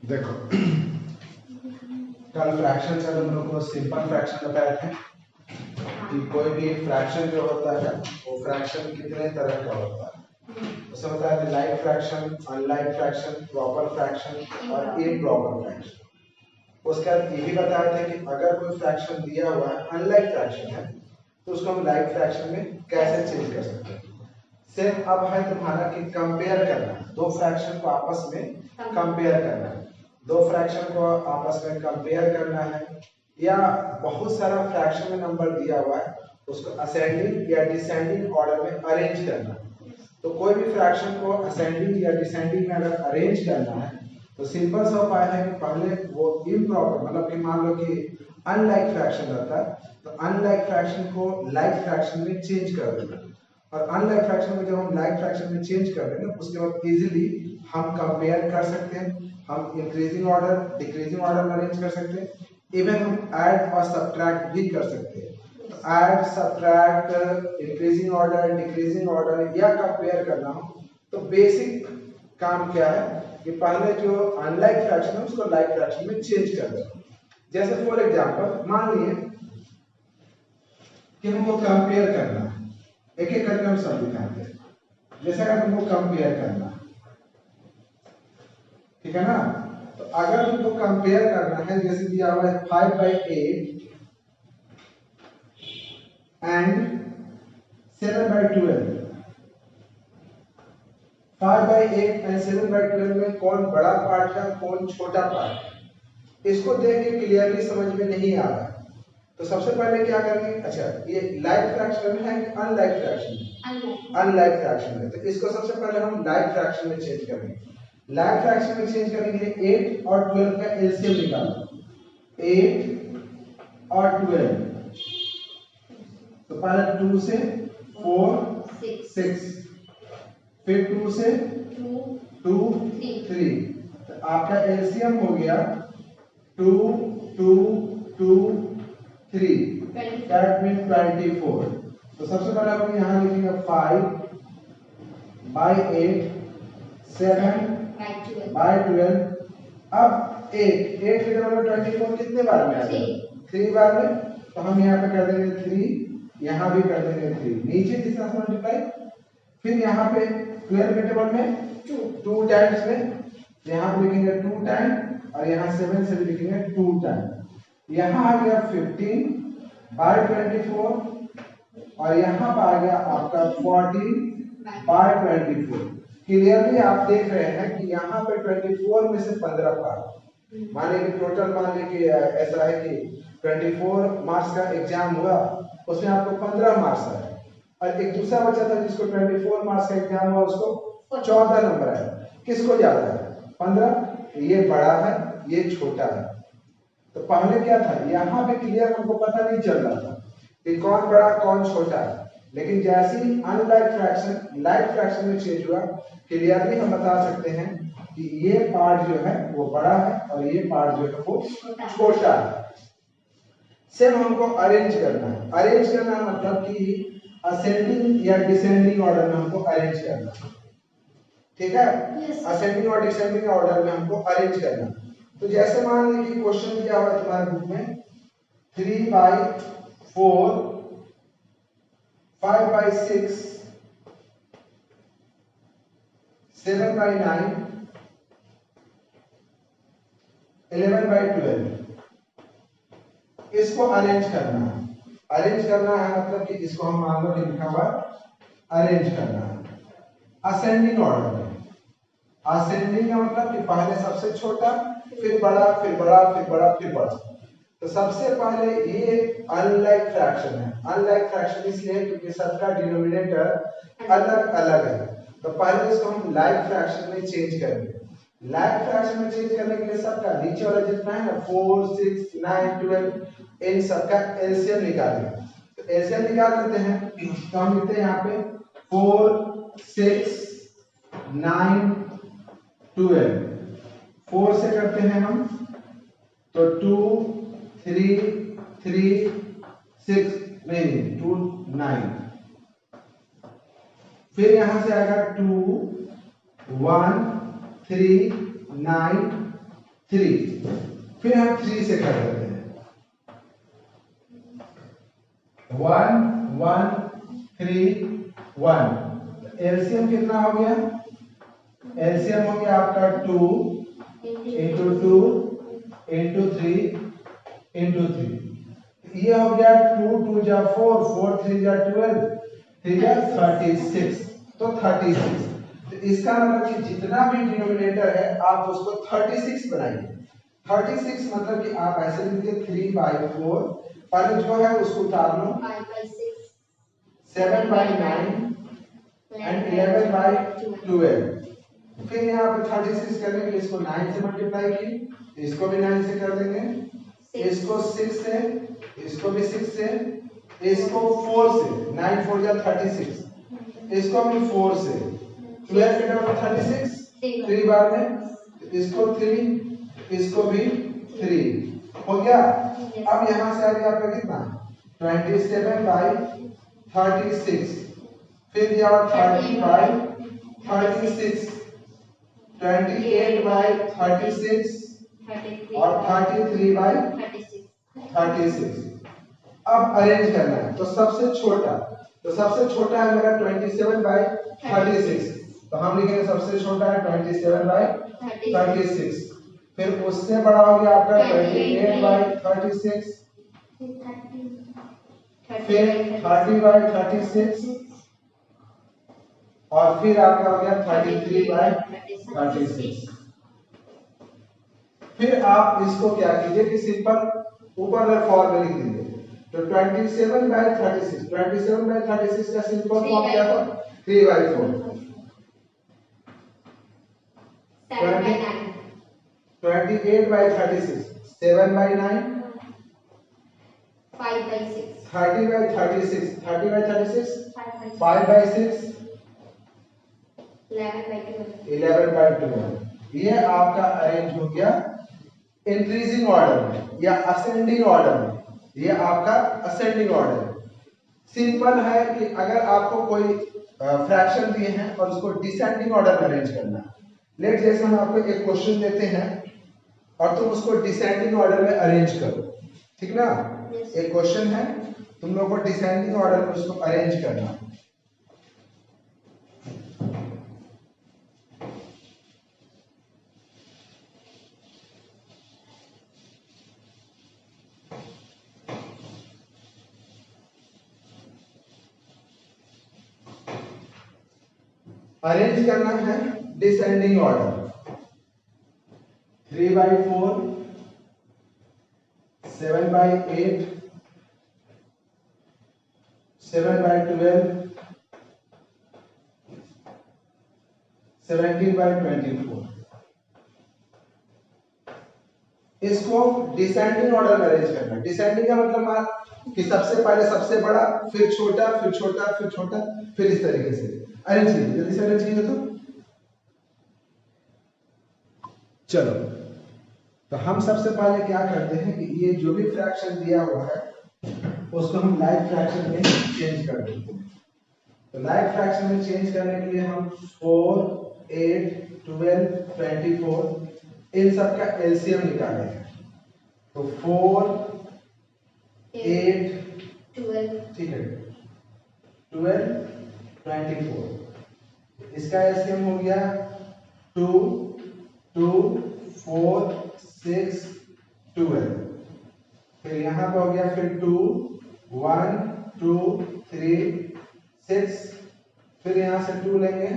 देखो कल फ्रैक्शन से हम लोग को सिंपल फ्रैक्शन बताए थे कि कोई भी फ्रैक्शन जो होता है वो फ्रैक्शन कितने तरह का होता है। उसमें बताया था like fraction, unlike fraction, proper fraction और इम्प्रॉपर फ्रैक्शन। उसके बाद ये भी बताया था कि अगर कोई फ्रैक्शन दिया हुआ है अनलाइक फ्रैक्शन है तो उसको हम लाइक फ्रैक्शन में कैसे चेंज कर सकते हैं। सेम अब है तुम्हारा कि कंपेयर करना, दो फ्रैक्शन को आपस में कंपेयर करना है, दो फ्रैक्शन को आपस में कंपेयर करना है, या बहुत सारा फ्रैक्शन में नंबर दिया हुआ है उसको असेंडिंग या डिसेंडिंग ऑर्डर में अरेंज करना है। तो कोई भी फ्रैक्शन को असेंडिंग या डिसेंडिंग में अगर अरेंज करना है तो सिंपल सा उपाय है कि पहले वो इम्प्रॉपर मतलब कि मान लो कि अनलाइक फ्रैक्शन रहता है तो अनलाइक फ्रैक्शन को लाइक फ्रैक्शन में चेंज कर देना, और अनलाइक फ्रैक्शन को जब हम लाइक फ्रैक्शन में चेंज कर देंगे उसके बाद इजीली हम कंपेयर कर सकते हैं, हम इंक्रीजिंग ऑर्डर डिक्रीजिंग ऑर्डर में अरेंज कर सकते हैं, इवन हम ऐड और सब्ट्रैक्ट भी कर सकते हैं। तो add subtract increasing order decreasing order या कंपेयर करना हो तो बेसिक काम क्या है कि पहले जो अनलाइक फ्रैक्शन है उसको लाइक फ्रैक्शन में चेंज कर देना। जैसे फॉर एग्जांपल मान लिए कि हमको कंपेयर करना है, एक एक करके हम सब दिखाएंगे। जैसे अगर तुमको कंपेयर करना, ठीक है ना, तो अगर तुमको कंपेयर करना है जैसे दिया हुआ है 5/8 एंड 7/12, 5/8 एंड 7/12 में कौन बड़ा पार्ट है कौन छोटा पार्ट है, इसको देख के क्लियरली समझ में नहीं आ रहा है तो सबसे पहले क्या करेंगे, अच्छा ये लाइक फ्रैक्शन है कि अनलाइक फ्रैक्शन है, अनलाइक फ्रैक्शन है, तो इसको सबसे पहले हम लाइक फ्रैक्शन में चेंज करेंगे। लाइक फ्रैक्शन में चेंज करने के लिए 8 और 12 का एलसीएम निकालो, 8 और 12, तो पहले 2 से 4 6, फिर 2 से 2 3, तो आपका एलसीएम हो गया 2 2 2 3, that means 24। तो सबसे पहले हम यहाँ लिखेंगे 5/8 7/12, अब 8 की जगह 24 कितने बार में आ जाएगा 3 बार में, तो हम यहाँ पे कर देंगे 3, यहाँ भी कर देंगे 3, नीचे कितना मल्टीप्लाई, फिर यहाँ पे 12 के टेबल में 2 टाइम्स में, यहाँ पे लिखेंगे 2 टाइम और यहाँ 7 से भी लिखेंगे 2 टाइम, यहाँ आ गया 15/24 और यहाँ पर आ गया आपका 14/24। क्लियरली आप देख रहे हैं कि यहाँ पे 24 में से 15 पार्ट, माने कि टोटल मान लीजिए ऐसा है कि 24 मार्क्स का एग्जाम हुआ उसमें आपको 15 मार्क्स आए, और एक दूसरा बच्चा था जिसको 24 मार्क्स का एग्जाम हुआ उसको 14 नंबर आया, किसको ज्यादा है 15, ये बड़ा है ये छोटा है। तो पहले क्या था यहाँ पे क्लियर हमको पता नहीं चल रहा था कि कौन बड़ा कौन छोटा है, लेकिन जैसे ही अनलाइक फ्रैक्शन लाइक फ्रैक्शन में चेंज हुआ क्लियरली हम बता सकते हैं कि ये पार्ट जो है वो बड़ा है और ये पार्ट जो है वो छोटा है। सेम हमको अरेंज करना है, अरेंज करना मतलब कि असेंडिंग या डिसेंडिंग ऑर्डर में हमको अरेंज करना, ठीक है, असेंडिंग और डिसेंडिंग ऑर्डर में हमको अरेंज करना। तो जैसे मान लीजिए क्वेश्चन दिया हुआ है तुम्हारे बुक में 3/4 5/6 7/9 11/12, इसको अरेंज करना है। अरेंज करना है मतलब कि इसको हम मान लो लिखा हुआ अरेंज करना है असेंडिंग ऑर्डर में। असेंडिंग का मतलब कि पहले सबसे छोटा फिर बड़ा फिर बड़ा फिर बड़ा फिर बड़ा। तो सबसे पहले ये अनलाइक फ्रैक्शन है, अनलाइक फ्रैक्शन इसलिए क्योंकि सबका डिनोमिनेटर अलग अलग है, तो पहले इसको हम लाइक फ्रैक्शन में चेंज करेंगे। लाइक फ्रैक्शन में चेंज करने के लिए सबका नीचे वाला जितना है ना 4 6 9 12 इन सबका एलसीएम निकालेंगे। तो एलसीएम निकाल लेते हैं, तो हम लिखते हैं यहाँ पे 4 6 9 12, 4 से करते हैं हम तो 2 3 3 6 नहीं 2 9, फिर यहां से आएगा 2 1 3 9 3, फिर हम 3 से कर देते हैं 1 1 3 1। एलसीएम कितना हो गया? एलसीएम हो गया आपका 2 इंटू 2 इंटू 3 इंटू 3। ये हो गया 2 2 जा 4 4 3 जा 12 3 जा 36। तो 36, तो इसका मतलब कि जितना भी डिनोमिनेटर है आप उसको 36 बनाइए। 36 मतलब कि आप ऐसे लिखिए 3/4, पहले जो है उसको उतार लो 7/9 एंड 11/12। फिर यहाँ पे 36 करने के लिए इसको 9 से मल्टीप्लाई की, इसको भी 9 से कर देंगे, इसको 6 से, इसको भी 6 से, इसको 4 से, 9 4 जा 36, इसको भी 4 से, 12 के डबल 36 3 बार में, इसको 3, इसको भी 3 हो गया। अब यहाँ से आ गया आपका कितना 27/36, फिर जाओ 30/36, 28/36 और 33/36। अब अरेंज करना है तो सबसे छोटा है मेरा 27/36, तो हम लिखेंगे सबसे छोटा है 27/36। फिर उससे बड़ा हो गया आपका 28/36, फिर 30/36 और फिर आपका हो गया 33/36। फिर आप इसको क्या कीजिए कि सिंपल ऊपर फॉर्म में लिख दीजिए। तो 27/36 का सिंपल फॉर्म क्या था? 3/4। 28/36 7/9, 5/6, 30/36 5/6, 11/12। ये आपका अरेंज हो गया इंक्रीजिंग ऑर्डर में या असेंडिंग ऑर्डर में। ये आपका असेंडिंग ऑर्डर सिंपल है कि अगर आपको कोई फ्रैक्शन दिए हैं और उसको डिसेंडिंग ऑर्डर में अरेंज करना है। लेट जैसे हम आपको एक क्वेश्चन देते हैं और तुम उसको डिसेंडिंग ऑर्डर में अरेंज करो, ठीक ना? एक क्वेश्चन है, तुम लोग को डिसेंडिंग ऑर्डर में उसको अरेंज करना। अरेंज करना है डिसेंडिंग ऑर्डर 3/4, 7/8, 7/12, 17/24। इसको डिसेंडिंग ऑर्डर में अरेंज करना। डिसेंडिंग का मतलब कि सबसे पहले सबसे बड़ा, फिर छोटा, फिर छोटा, फिर छोटा, फिर इस तरीके से अरेंज कीजिए। जल्दी से अरेंज कीजिए। तो चलो, तो हम सबसे पहले क्या करते हैं कि ये जो भी फ्रैक्शन दिया हुआ है उसको हम लाइक फ्रैक्शन में चेंज कर देते हैं। तो लाइक फ्रैक्शन में चेंज करने के लिए हम 4, 8, 12, 24 इन सब का एलसीएम निकालेंगे। तो 4, 8, 12, ठीक है, 12, 24। इसका एलसीएम हो गया 2, 2, 4, 6, 12। फिर यहाँ पे हो गया फिर 2, 1, 2, 3, 6। फिर यहाँ से 2 लेंगे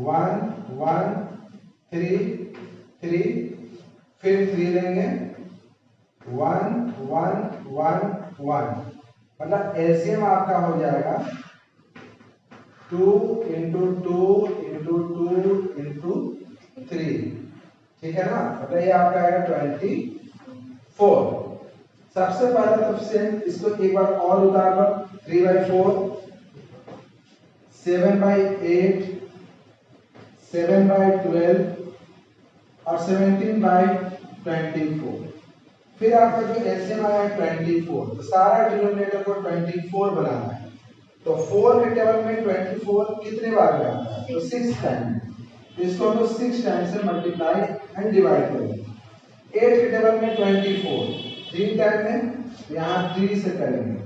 1, 1, 3, 3। फिर 3 लेंगे 1, 1, 1, 1। मतलब एलसीएम आपका हो जाएगा 2 इंटू 2 इंटू 2 इंटू 3, ठीक है ना? मतलब ये आपका आएगा 24। सबसे पहले तो सेम इसको एक बार और उतार लो 3/4, 7/8, 7/12 और 17/24। फिर आपका जो एलसीएम आया है 24, तो सारा डिनोमिनेटर को 24 बनाना है। तो 4 के टेबल में 24 कितने बार आता है? तो 6 टाइम। इसको हम 6 टाइम से मल्टीप्लाई एंड डिवाइड करेंगे। 8 के टेबल में 24, 3 टाइम में यहाँ 3 से करेंगे।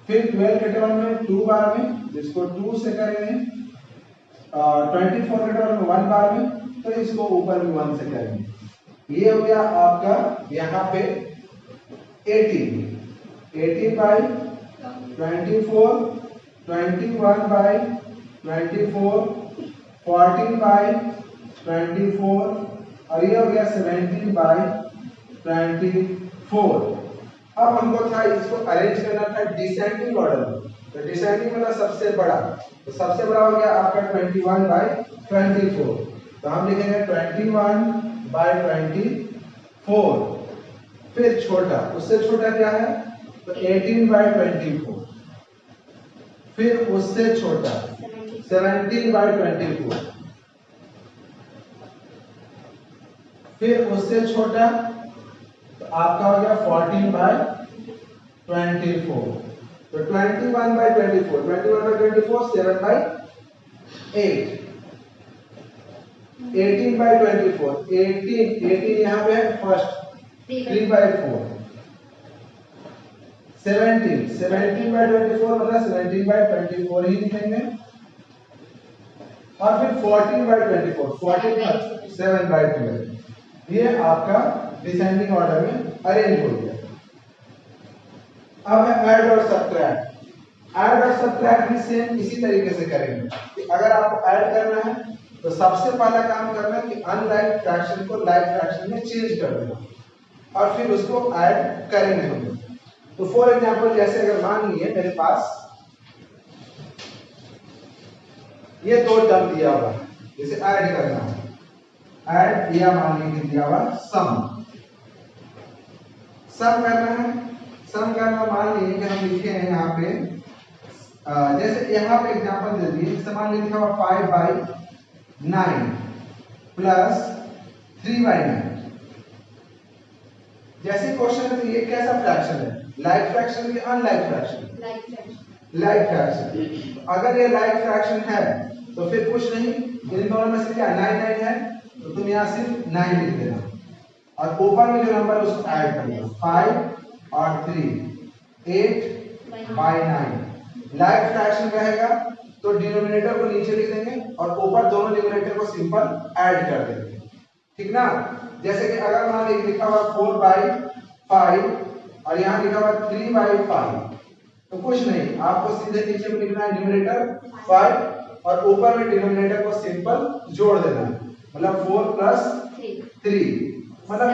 फिर 12 के टेबल में 2 बार में, जिसको 2 से करेंगे। 24 के टेबल में 1 बार में, तो इसको ऊपर भी 1 से करेंगे। ये हो गया आपका यहाँ पे 18 बाई 24, 21 बाई 24, 14 बाई 24, और ये हो गया 17 बाई 24। अब हमको था इसको अरेंज करना था डिसेंडिंग ऑर्डर में। तो डिसेंडिंग मतलब सबसे बड़ा, तो सबसे बड़ा हो गया आपका 21 बाई 24। तो हम लिखेंगे 21 बाई 24। फिर छोटा, उससे छोटा क्या है, तो 18 बाई 24। फिर उससे छोटा 17 बाई 24। फिर उससे छोटा तो आपका हो गया 14 बाई 24। तो 21 बाई 24, 21 बाई 24, 7 बाई 8, 18 बाई 24, 18 यहाँ पे है फर्स्ट, 3 बाई 4, 17 बाई 24 मतलब 17 बाई 24 ही लिखेंगे। और फिर 14 बाई 24, 7 बाई 12। ये आपका डिसेंडिंग ऑर्डर में अरेंज हो गया। अब है ऐड और सब्ट्रैक्ट। ऐड और सब्ट्रैक्ट भी सेम इसी तरीके से करेंगे कि अगर आपको ऐड करना है तो सबसे पहला काम करना है कि अनलाइक फ्रैक्शन को लाइक फ्रैक्शन में चेंज कर देना, और फिर उसको ऐड करेंगे हम लोग। तो फॉर एग्जांपल जैसे अगर मान लीजिए मेरे पास ये 2 टर्म दिया हुआ है, जैसे ऐड करना है, ऐड या मान लीजिए दिया हुआ सम करना है। सम करना मान लीजिए कि हम लिखे हैं यहाँ पे, जैसे यहाँ पे एग्जांपल दे दिए, जैसे मान लीजिए लिखा हुआ 5 बाई 9 प्लस 3 बाई 9। जैसे क्वेश्चन है तो ये कैसा फ्रैक्शन है, लाइक फ्रैक्शन या अनलाइक फ्रैक्शन? Like fraction. अगर ये लाइक फ्रैक्शन है तो फिर कुछ नहीं, इन दोनों में से क्या 9 है, तो तुम यहाँ सिर्फ 9 लिख देना, और ऊपर में जो नंबर है उसको ऐड करना, 5 और 3, 8 बाई 9। लाइक फ्रैक्शन रहेगा तो डिनोमिनेटर को नीचे लिख देंगे और ऊपर दोनों न्यूमरेटर को सिंपल ऐड कर देंगे, ठीक ना। जैसे कि अगर मान लीजिए लिखा हुआ 4 बाई 5 और यहाँ लिखा हुआ 3 बाई 5, तो कुछ नहीं, आपको सीधे नीचे में लिखना है न्यूमरेटर 5 और ऊपर में डिनोमिनेटर को सिंपल जोड़ देना है, मतलब 4 प्लस 3 मतलब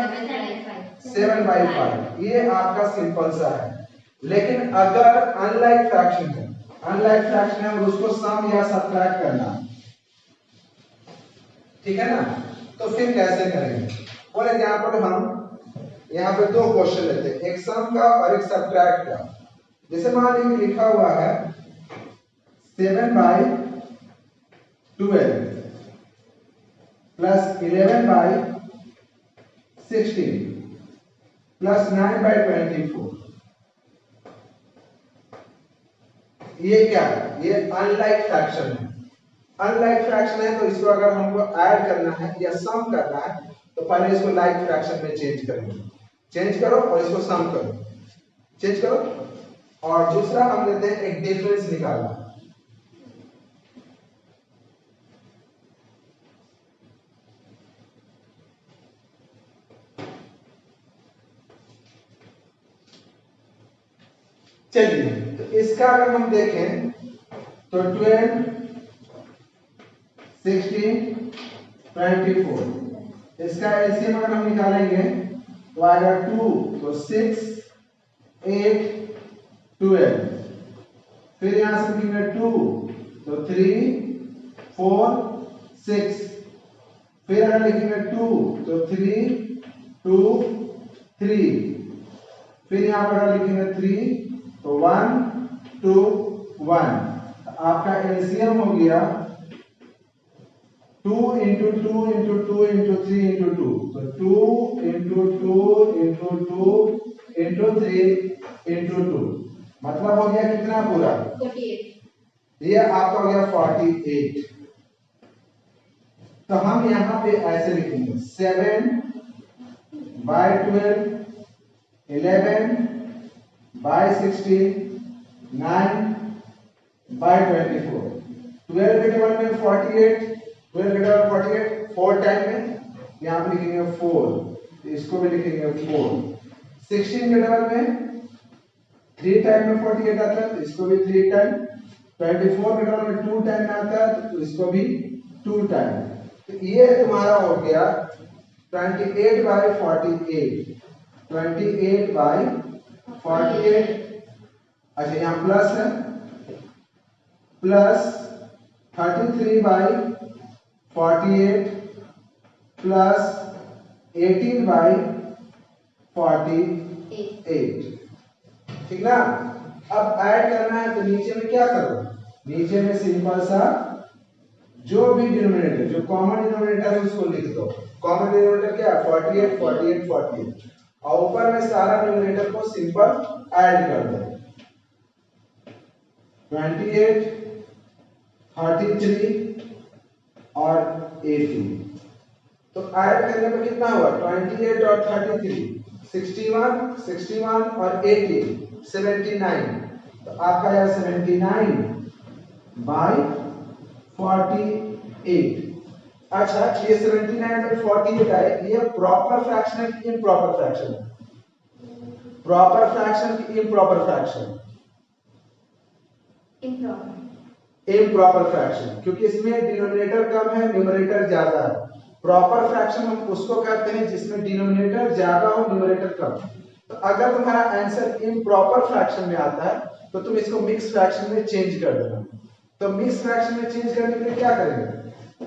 7 बाई 5। ये आपका सिंपल सा है। लेकिन अगर अनलाइक फ्रैक्शन है, और उसको सम या सब्ट्रैक्ट करना, ठीक है ना, तो फिर कैसे करेंगे। फॉर एग्जांपल हम यहाँ पे 2 क्वेश्चन लेते हैं, एक सम का और एक सब्ट्रैक्ट का। जैसे मान लीजिए लिखा हुआ है 7 by 12 plus 11 by 16 plus 9 by 24। ये क्या है, ये अनलाइक फ्रैक्शन है। अनलाइक फ्रैक्शन है तो इसको अगर हमको ऐड करना है या सम करना है तो पहले इसको लाइक फ्रैक्शन में चेंज करेंगे। चेंज करो और इसको सम करो, चेंज करो। और दूसरा हम लेते हैं एक डिफरेंस निकालना। चलिए, तो इसका अगर हम देखें तो 12, 16, 24, इसका एलसीएम अगर हम निकालेंगे तो आएगा 2 तो 6, 8, 12। फिर यहां से लिखेंगे 2 तो 3, 4, 6। फिर अगर लिखेंगे 2 तो 3, 2, 3। फिर यहां पर अगर लिखेंगे 3 तो 1, 2, 1। आपका एलसीएम हो गया 2 into 2 into 2 into 3 into 2, तो 2 into 2 into 2 into 3 into 2, मतलब हो गया कितना पूरा 48। ये आपका हो गया 48। तो हम यहाँ पे ऐसे लिखेंगे 7 बाय 12, 11 बाय 16, 9 बाय 24। 12 के टेबल में 48, 12 के टेबल 48 4 टाइम में यहाँ पे लिखेंगे 4, इसको भी लिखेंगे 4। 16 के टेबल में 3 टाइम में 48 आता है, तो इसको भी 3 टाइम। 24 के टेबल में 2 टाइम में आता है, तो इसको भी 2 टाइम। तो ये तुम्हारा हो गया 28 बाय 48, 28 बाय 48। अच्छा यहाँ प्लस है, प्लस 33 बाय 48 प्लस 18 बाय 48, ठीक ना। अब ऐड करना है, तो नीचे में क्या करो, नीचे में सिंपल सा जो भी डिनोमिनेटर, जो कॉमन डिनोमिनेटर है उसको लिख दो। कॉमन डिनोमिनेटर क्या है, 48 48 48, और ऊपर में सारा डिनोमिनेटर को सिंपल ऐड कर दो। 28 33 और 18, तो ऐड करने में कितना हुआ, 28 और 33 61, 61 और 18 79, तो आपका यह 79 बाय 48। अच्छा ये 79 बाय 48 है, ये प्रॉपर फ्रैक्शन है कि इम्प्रॉपर फ्रैक्शन है, प्रॉपर फ्रैक्शन कि इम्प्रॉपर फ्रैक्शन, इम्प्रॉपर फ्रैक्शन, क्योंकि इसमें डिनोमिनेटर कम है न्यूमरेटर ज्यादा है। प्रॉपर फ्रैक्शन हम उसको कहते हैं जिसमें डिनोमिनेटर ज्यादा हो न्यूमरेटर कम। तो अगर तुम्हारा आंसर इम्प्रॉपर फ्रैक्शन में आता है तो तुम इसको मिक्स फ्रैक्शन में चेंज कर देना। तो मिक्स फ्रैक्शन में चेंज करने के लिए क्या करेंगे,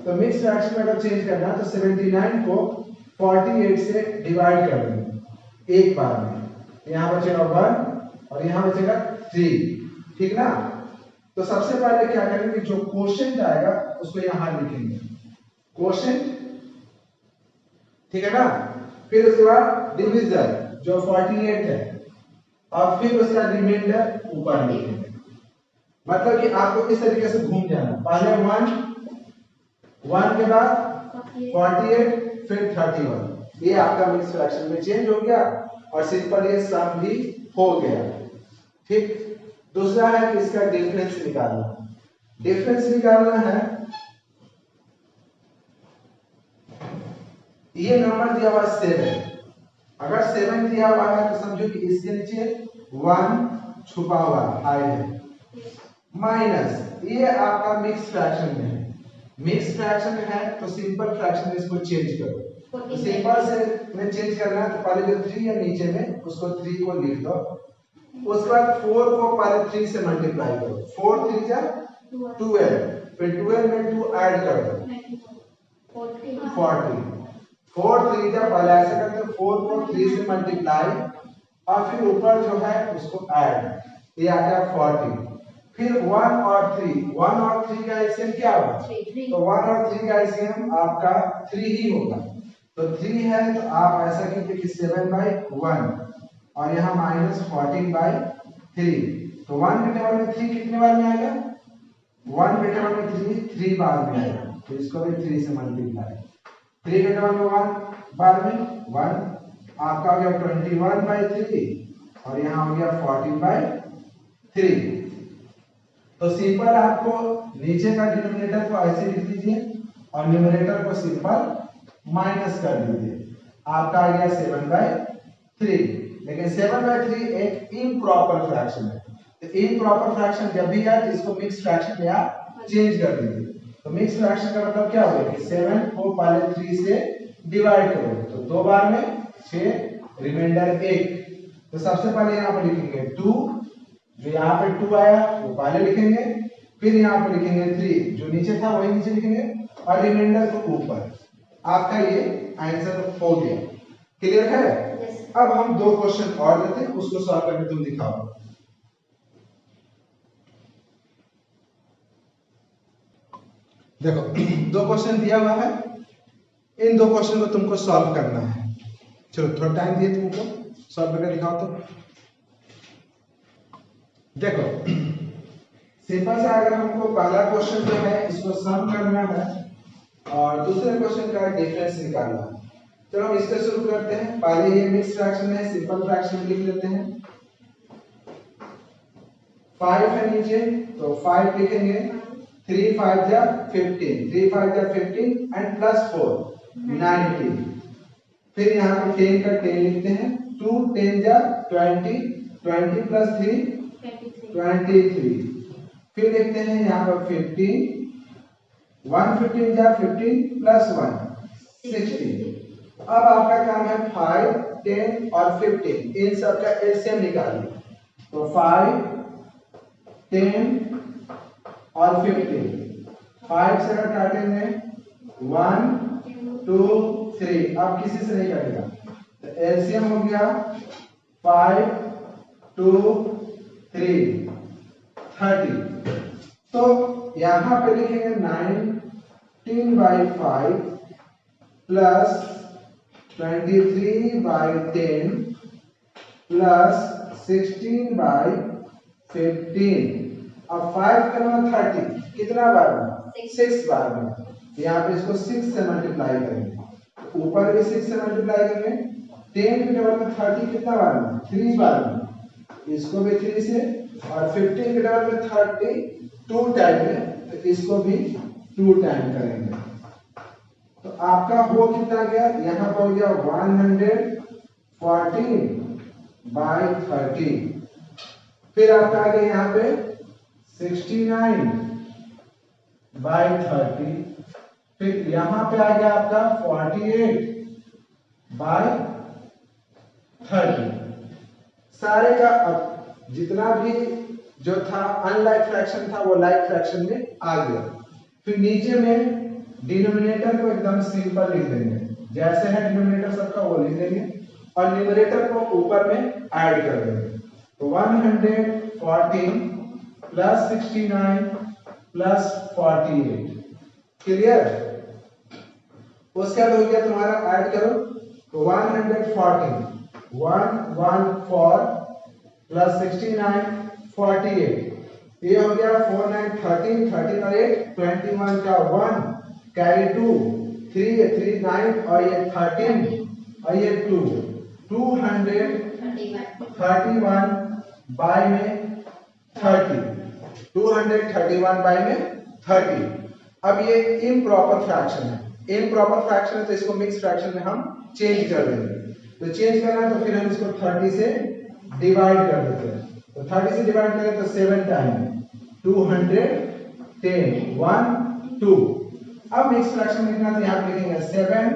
तो मिक्स फ्रैक्शन में अगर चेंज करना है तो 79 को 48 से डिवाइड कर देंगे एक बार में, यहाँ बचेगा 1 और यहाँ बचेगा 3, ठीक ना। तो सबसे पहले क्या करेंगे, जो क्वोशिएंट आएगा उसको यहाँ लिखेंगे, क्वोशिएंट, ठीक है ना। फिर उसके बाद डिविजन जो 48 है, और फिर उसका रिमाइंडर ऊपर लिखेंगे। मतलब कि आपको इस तरीके से घूम जाना, पहले 1 के बाद 48 फिर 31, ये आपका मिक्स फ्रैक्शन में चेंज हो गया और सिंपल ये सम भी हो गया, ठीक। दूसरा है कि इसका डिफरेंस निकालना। डिफरेंस निकालना है, ये नंबर दिया हुआ 7, अगर 7 दिया हुआ है तो समझो कि इसके नीचे 1 छुपा हुआ है, माइनस ये आपका मिक्स फ्रैक्शन में है। मिक्स फ्रैक्शन में है तो सिंपल फ्रैक्शन में इसको चेंज करो। तो सिंपल से में चेंज करना है तो पहले जो 3 है नीचे में उसको 3 को लिख दो, उसके बाद 4 को पहले 3 से मल्टीप्लाई करो, 4 3 जा 12, फिर 12 में 2 ऐड कर दो 40, 4 3 जा पहले ऐसे करते हो, 4 को 3 से मल्टीप्लाई और फिर ऊपर जो है उसको ऐड, ये आ गया 40। फिर 1 और 3 का एलसीएम क्या होगा, तो 1 और 3 का एलसीएम आपका 3 ही होगा। तो 3 है तो आप ऐसा कीजिए कि 7/1 और यहाँ -14/3, तो 1 के टेबल में 3 कितने बार में आएगा, 1 के टेबल में 3 बार में आएगा, तो इसको भी 3 से मल्टीप्लाई, 3 के टेबल में 1 बार में 1, आपका हो गया 21/3 और यहाँ हो गया 14/3। तो सिंपल आपको नीचे का डिनोमिनेटर को ऐसे लिख दीजिए और न्यूमरेटर को सिंपल माइनस कर दीजिए, आपका आ गया 7/3। लेकिन 7/3 एक इम्प्रॉपर फ्रैक्शन है, तो इम्प्रॉपर फ्रैक्शन जब भी आए तो इसको मिक्स फ्रैक्शन में आप चेंज कर दीजिए। तो मिक्स फ्रैक्शन का मतलब क्या होगा कि 7 को पहले 3 से डिवाइड करो, तो 2 बार में 6, रिमाइंडर 1। तो सबसे पहले यहाँ पर लिखेंगे 2, जो यहाँ पे 2 आया वो पहले लिखेंगे, फिर यहाँ पे लिखेंगे 3, जो नीचे था वही नीचे लिखेंगे और रिमाइंडर को ऊपर। आपका ये आंसर हो गया, क्लियर है। अब हम 2 क्वेश्चन और लेते हैं, उसको सॉल्व करके तुम दिखाओ। देखो 2 क्वेश्चन दिया हुआ है, इन 2 क्वेश्चन को तुमको सॉल्व करना है। चलो थोड़ा टाइम दिए तुमको, सॉल्व करके दिखाओ। तो देखो सिंपल सा, अगर हमको पहला क्वेश्चन जो है इसको सम करना है और दूसरे क्वेश्चन का डिफरेंस निकालना है, चलो हम इससे शुरू करते हैं। पहले ये मिक्स फ्रैक्शन है, सिंपल फ्रैक्शन लिख लेते हैं। 5 है नीचे तो 5 लिखेंगे, 3 5 जा 15, 3 5 जा 15 एंड प्लस 4 19। फिर यहाँ पे 10 का 10 लिखते हैं, 2 10 जा 20, 20 प्लस 3 23। फिर लिखते हैं यहाँ पर 15, 1 15 जा 15 प्लस 1 16। अब आपका काम है 5 10 और 15 इन सब का एलसीएम निकालिए। तो 5 10 और 15, 5 से अगर काटेंगे 1 2 3, अब किसी से नहीं कटेगा तो एलसीएम हो गया 5 2 3 30। तो यहां पे लिखेंगे 19/5 प्लस 23/10 प्लस 16/15। अब 5 करना 30 कितना बार में 6 बार में, यहाँ पे इसको 6 से मल्टीप्लाई करेंगे, ऊपर भी 6 से मल्टीप्लाई करेंगे। 10 के डबल में 30 कितना बार में 3 बार में, इसको भी 3 से, और 15 के डबल में 30 2 टाइम में, तो इसको भी 2 टाइम करेंगे। तो आपका हो कितना गया, यहाँ पर हो गया 114/30। फिर आपका आ गया यहाँ पे 69/30। फिर यहाँ पे आ गया आपका 48/30। सारे का अब जितना भी जो था अनलाइक फ्रैक्शन था वो लाइक फ्रैक्शन में आ गया। फिर नीचे में डिनोमिनेटर को एकदम सिंपल लिख देंगे, जैसे है डिनोमिनेटर सबका वो लिख देंगे, और न्यूमरेटर को ऊपर में ऐड कर देंगे। तो 114 प्लस 69 प्लस 48, क्लियर। उसके बाद हो गया तुम्हारा, ऐड करो तो 114 प्लस 69 48, ये हो गया 4 9 13, 13 और 8 21 का 1 कैरी 2 3 3 9 और ये 13 और ये 2 231 बाय में 30, 231 बाय में 30। अब ये इम्प्रॉपर फ्रैक्शन है, इम्प्रॉपर फ्रैक्शन है तो इसको मिक्स फ्रैक्शन में हम चेंज कर देंगे। तो चेंज करना है तो फिर हम इसको 30 से डिवाइड कर देते हैं। तो 30 से डिवाइड करें तो 7 टाइम 210 1 2। अब मिक्स फ्रैक्शन लिखना तो यहाँ पे लिखेंगे 7,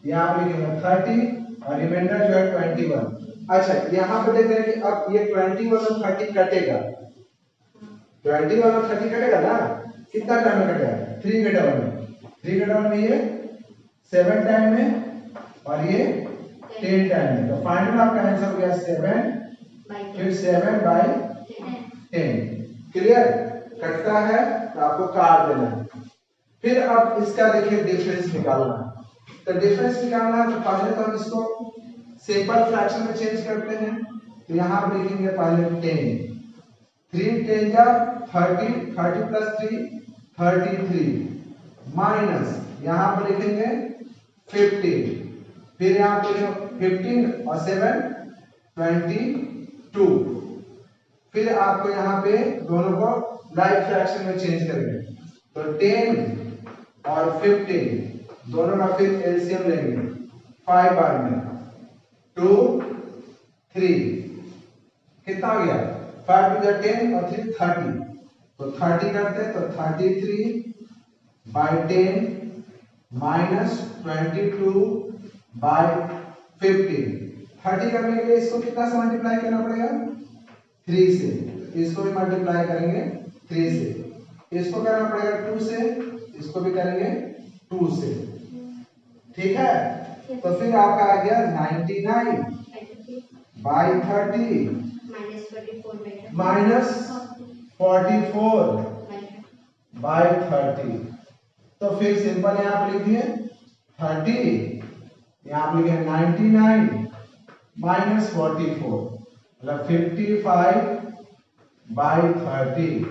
यहाँ पे लिखेंगे 30 और रिमाइंडर जो है 21। अच्छा यहाँ पे देख रहे हैं कि अब ये 21 और 30 कटेगा, 21 और 30 कटेगा ना, कितना टाइम में कटेगा 3 के डबल में, 3 के डबल में ये 7 टाइम में और ये 10 टाइम में। तो फाइनल आपका आंसर हो गया 7 फिर 7/10। क्लियर, कटता है तो आपको काट देना है। फिर अब इसका देखिए डिफरेंस निकालना है। तो डिफरेंस निकालना है तो पहले तो हम इसको सिंपल फ्रैक्शन में चेंज करते हैं। तो यहाँ पे लिखेंगे पहले 10, 3 10 जा 30, 30 प्लस 3 33 माइनस यहाँ पे लिखेंगे 15, फिर यहाँ पे 15 और 7 22। फिर आपको यहाँ पे दोनों को लाइक फ्रैक्शन में चेंज करेंगे। तो 10 और 15 दोनों का फिर एलसीएम लेंगे 5 बार में 2 3, कितना हो गया 5 टू 10 और 3 30। तो 30 करते हैं तो 33/10 माइनस 22/15। 30 करने के लिए इसको कितना से मल्टीप्लाई करना पड़ेगा 3 से, इसको भी मल्टीप्लाई करेंगे 3 से, इसको करना पड़ेगा 2 से, इसको भी करेंगे 2 से, ठीक है। तो फिर आपका आ गया 99/30 माइनस 44/30। तो फिर सिंपल यहाँ पे लिखिए 30, यहाँ पे लिखिए 99 माइनस 44 मतलब 55/30।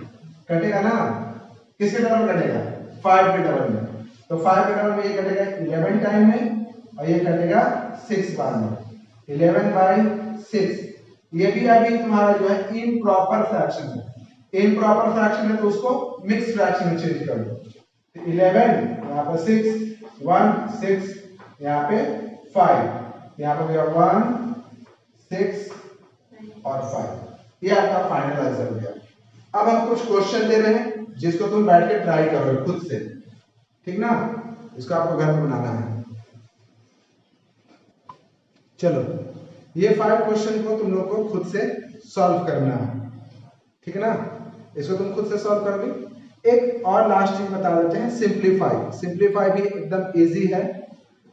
कटेगा ना, किसके डबल कटेगा 5 के डबल में। तो 5 के डबल में ये कटेगा 11 टाइम में और ये कटेगा 6 बार में, 11/6। ये भी अभी तुम्हारा जो है इम्प्रॉपर फ्रैक्शन है। इम्प्रॉपर फ्रैक्शन है तो उसको मिक्स फ्रैक्शन में चेंज कर दो। 11 यहाँ पर 6, 1 6, यहाँ पे 5, यहाँ पर गया 1 6 और 5। ये आपका फाइनल आंसर हो गया। अब हम कुछ क्वेश्चन दे रहे हैं जिसको तुम बैठ के ट्राई करो खुद से, ठीक ना? इसको आपको घर में बनाना है। चलो ये 5 क्वेश्चन को तुम लोग को खुद से सॉल्व करना है, ठीक है ना? इसको तुम खुद से सॉल्व करोगे। एक और लास्ट चीज बता देते हैं, सिंप्लीफाई। सिंप्लीफाई भी एकदम इजी है।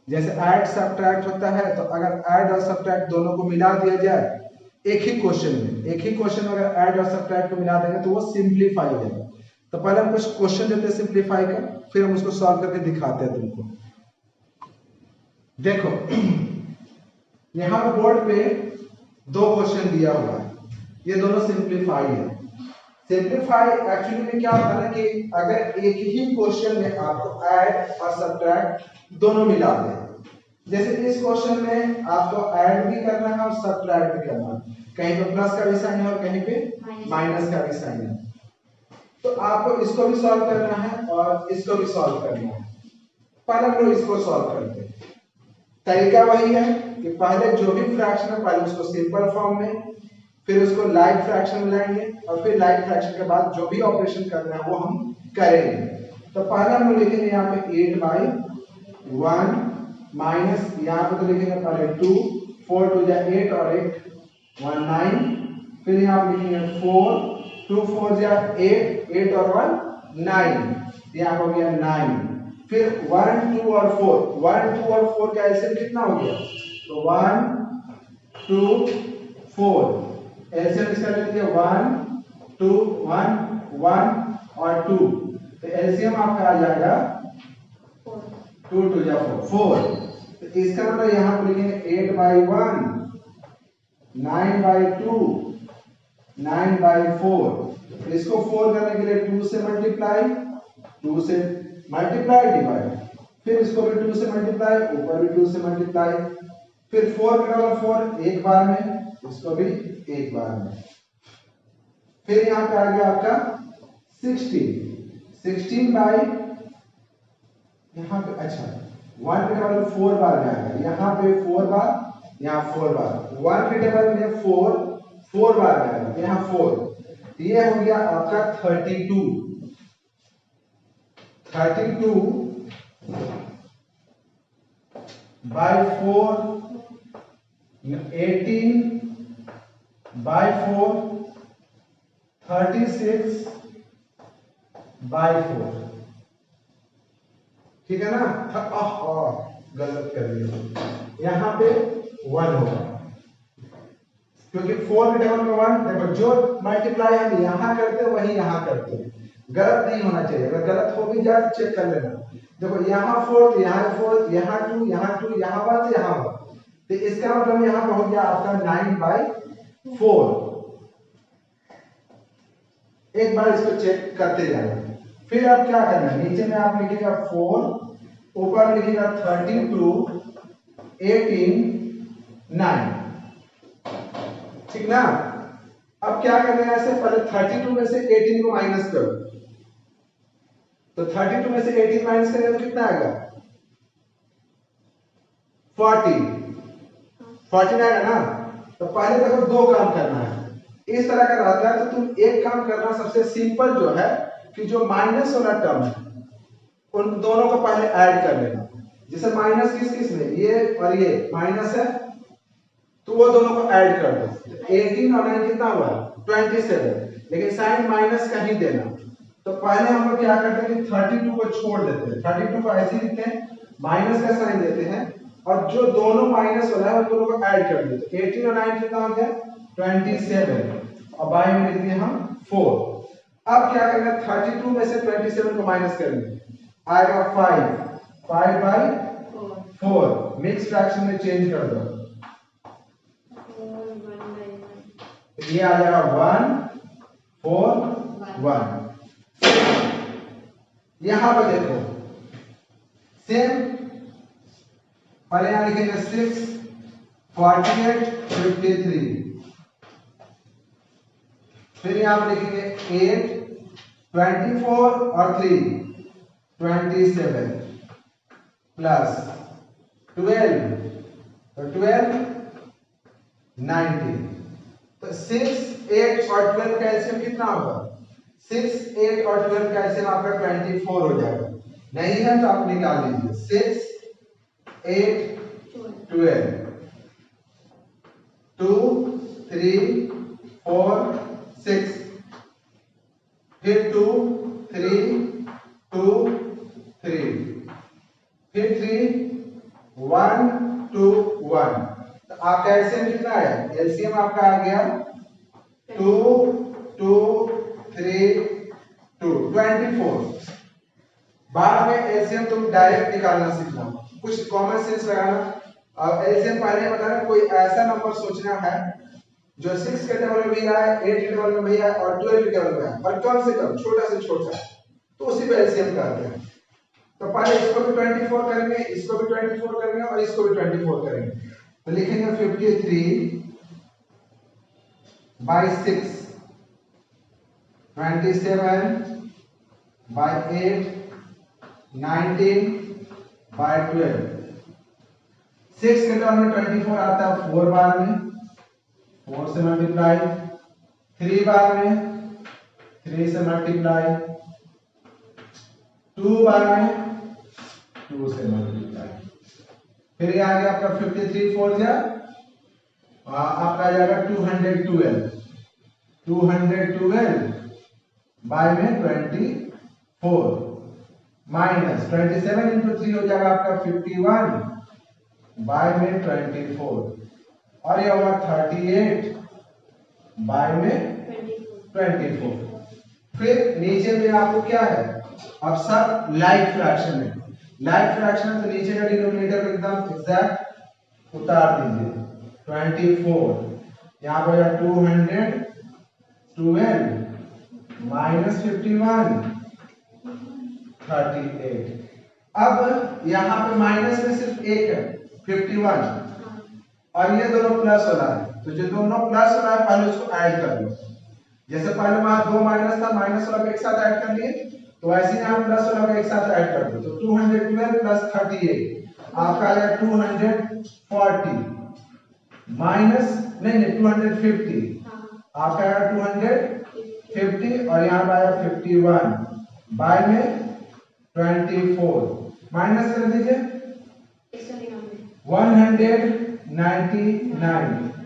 जैसे ऐड सब्ट्रैक्ट होता है, तो अगर ऐड और सब्ट्रैक्ट दोनों को मिला दिया जाए एक ही क्वेश्चन में अगर ऐड और सब्ट्रैक्ट को मिला देंगे तो वो सिंप्लीफाई है। तो पहले हम कुछ क्वेश्चन देते हैं सिंप्लीफाई का, फिर हम उसको सॉल्व करके दिखाते हैं तुमको। देखो यहाँ पर बोर्ड पे 2 क्वेश्चन दिया हुआ है, ये दोनों सिंप्लीफाई है। सिंप्लीफाई एक्चुअली में क्या होता है कि अगर एक ही क्वेश्चन में आपको ऐड और सब्ट्रैक्ट दोनों मिला दें, जैसे इस क्वेश्चन में आपको ऐड भी करना है और सब्ट्रैक्ट भी करना है, कहीं पे प्लस का भी साइन है और कहीं पे माइनस का भी साइन है। तो आपको इसको भी सॉल्व करना है और इसको भी सॉल्व करना है। पहले हम लोग इसको सॉल्व करते हैं। तरीका वही है कि पहले जो भी फ्रैक्शन है पहले उसको सिंपल फॉर्म में, फिर उसको लाइक फ्रैक्शन में लाएंगे और फिर लाइक फ्रैक्शन के बाद जो भी ऑपरेशन करना है वो हम करेंगे। तो पहले हम लिखेंगे यहाँ पे 8/1 माइनस यहाँ पे तो लिखेंगे पहले 2, 4 2 जा 8 और 8 1 9, फिर यहाँ पे लिखेंगे 4 2 4 जा 8 8 और 1 9, यहाँ हो गया 9। फिर 1 2 और 4 का एलसीएम कितना हो गया? तो 1 2 4 एलसीएम इसका ले लीजिए 1 2 1 1 और 2, तो एलसीएम आपका आ जाएगा 2 2 जा 4। तो इसका मतलब यहाँ पर लिखेंगे 8/1 9/2 9/4। इसको 4 करने के लिए 2 से मल्टीप्लाई डिवाइड, फिर इसको भी 2 से मल्टीप्लाई, ऊपर भी 2 से मल्टीप्लाई, फिर 4 का 4 एक बार में, इसको भी एक बार में। फिर यहाँ पे आ गया आपका 16 बाई यहाँ पे, अच्छा 1 के टेबल में 4 बार में आएगा, यहाँ पे 4 बार, यहाँ 4 बार, 1 के टेबल में 4 बार में आएगा, यहाँ 4। ये हो गया आपका 32 by 4, 18/4, 36/4, ठीक है ना? गलत कर दिया, यहाँ पे 1 होगा क्योंकि 4 के टेबल में 1। देखो जो मल्टीप्लाई हम यहाँ करते हैं वही यहाँ करते हैं, गलत नहीं होना चाहिए। अगर गलत हो भी जाए तो चेक कर लेना। देखो यहाँ 4 यहाँ 4 यहाँ 2 यहाँ 2 यहाँ 1 यहाँ 1, तो इसका मतलब यहाँ पर हो गया आपका 9/4। एक बार इसको चेक करते जाना। फिर आप क्या करना है, नीचे में आप लिखिएगा 4, ऊपर लिखिएगा 32 18 9, ठीक ना? अब क्या करना है, ऐसे पहले 32 में से 18 को माइनस करो, तो 32 में से 18 माइनस करेंगे तो कितना आएगा? 40 आएगा ना? तो पहले देखो 2 काम करना है। इस तरह का रहता है तो तुम एक काम करना, सबसे सिंपल जो है कि जो माइनस वाला टर्म है उन दोनों को पहले ऐड कर लेना। जैसे माइनस किस में, ये और ये माइनस है तो वो दोनों को ऐड कर दो। 18 और 9 कितना हुआ? 27, लेकिन साइन माइनस का ही देना। तो पहले हम लोग क्या करते हैं कि 32 को छोड़ देते हैं, 32 को ऐसे लिखते हैं, माइनस का साइन देते हैं और जो दोनों माइनस वाला है उन दोनों को ऐड कर देते हैं। 18 और 9 कितना हो गया? 27 और बाई में लिख दिए हम 4। अब क्या करना है, 32 में से 27 को माइनस करेंगे, आएगा 5/4। मिक्स फ्रैक्शन में चेंज कर दो, ये आ जाएगा 1 4 1। यहां पर देखो सेम पहले यहाँ लिखेंगे 6 48 53, फिर यहाँ पे लिखेंगे 8 24 और 3 27 प्लस 12 तो 12 19। तो 6 8 और 12 का एलसीएम कितना होगा? 6 8 और 12 का एलसीएम आपका 24 हो जाएगा। नहीं है तो आप निकाल लीजिए 6 8 12 2 3 4 6 फिर 2 3 2 3 फिर 3 1 2 1। तो आपका एलसीएम कितना आया? एलसीएम आपका आ गया 2 2 3 2 24। बाद में एलसीएम तुम डायरेक्ट निकालना सीखना, कुछ कॉमन सेंस लगाना। और एलसीएम पहले बताना, कोई ऐसा नंबर सोचना है जो 6 के टेबल में भी आए, 8 के टेबल में भी आए और 12 के टेबल में आए, और कम से कम छोटा से छोटा, तो उसी पे एलसीएम करते हैं। तो पहले इसको भी 24 करेंगे, इसको भी 24 करेंगे और इसको भी 24 करेंगे। तो लिखेंगे 53 by 6 27 by 8 19 by 12। 6 के टेबल में 24 आता है 4 बार में, 4 से मल्टीप्लाई, 3 बार में 3 से मल्टीप्लाई, 2 बार में 2 से मल्टीप्लाई, फिर ये आ गया आपका 53 4 जा आपका आ जाएगा 212 बाय में 24 माइनस 27 इंटू 3 हो जाएगा आपका 51 बाय में 24 और ये होगा 38 बाय में 24। फिर नीचे में आपको क्या है? अब सब लाइक फ्रैक्शन है, लाइक फ्रैक्शन तो नीचे का डिनोमिनेटर एकदम एग्जैक्ट उतार दीजिए। 24 यहाँ पर 212 माइनस 51 38। अब यहाँ पे माइनस में सिर्फ एक है 51 और ये दोनों प्लस वाला है, तो जो दोनों प्लस वाला है पहले उसको ऐड कर लो। जैसे पहले वहां 2 माइनस था, माइनस वाला को एक साथ ऐड कर लिए, तो वैसे ही यहाँ प्लस वाला को एक साथ ऐड कर दो। तो 212 प्लस 38 आपका आ जाएगा 240 माइनस नहीं 250 आपका आएगा 250 और यहाँ पे आया 51 बाय में 24 माइनस कर दीजिए 199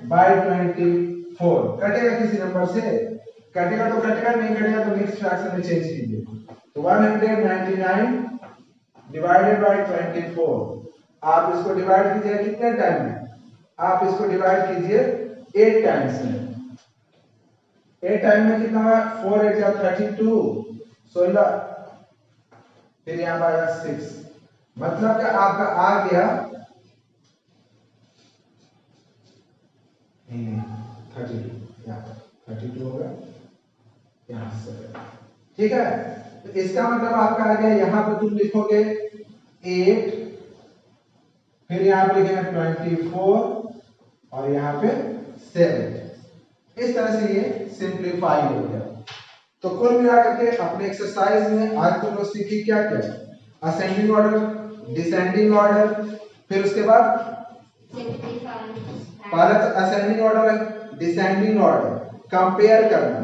बाय 24। कटेगा किसी नंबर से? कटेगा तो कटेगा, नहीं कटेगा तो मिक्स फ्रैक्शन में चेंज कीजिए। तो 199 डिवाइडेड बाय 24। आप इसको डिवाइड कीजिए कितने टाइम में? आप इसको डिवाइड कीजिए 8 टाइम्स में। 8 टाइम में कितना हुआ? 4 8 या 32 16, फिर यहाँ पर आया 6, मतलब कि आपका आ गया 32, यहाँ 32 होगा यहाँ से, ठीक है। तो इसका मतलब आपका आ गया, यहाँ पे तुम लिखोगे 8, फिर यहाँ पे लिखेंगे 24 और यहाँ पे 7। इस तरह से ये सिंप्लीफाई हो गया। तो कुल मिलाकर के अपने एक्सरसाइज में आज तुम लोग सीखी क्या क्या? असेंडिंग ऑर्डर, डिसेंडिंग ऑर्डर, फिर उसके बाद पहले तो असेंडिंग ऑर्डर है, डिसेंडिंग ऑर्डर, कंपेयर करना,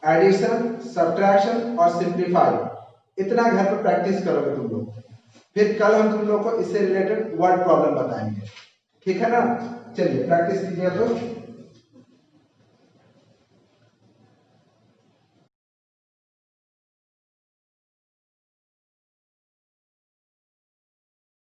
एडिशन, सब्ट्रैक्शन और सिंप्लीफाई। इतना घर पर प्रैक्टिस करोगे तुम लोग। फिर कल हम तुम लोग को इससे रिलेटेड वर्ड प्रॉब्लम बताएंगे, ठीक है ना? चलिए प्रैक्टिस कीजिए तो